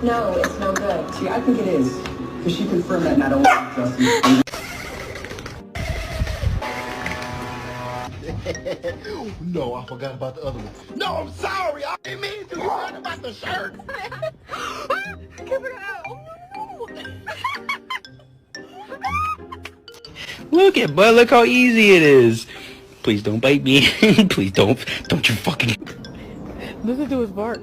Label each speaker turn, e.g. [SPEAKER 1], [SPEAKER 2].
[SPEAKER 1] No, it's no good.
[SPEAKER 2] See, I think it is. Because she confirmed that not only Justin.
[SPEAKER 3] No, I forgot about the other one. No, I'm sorry. I didn't mean to. You heard about the shirt.
[SPEAKER 1] Give it out. Oh, no.
[SPEAKER 4] Look at Bud, look how easy it is. Please don't bite me. Please don't you fucking...
[SPEAKER 5] Listen to his bark.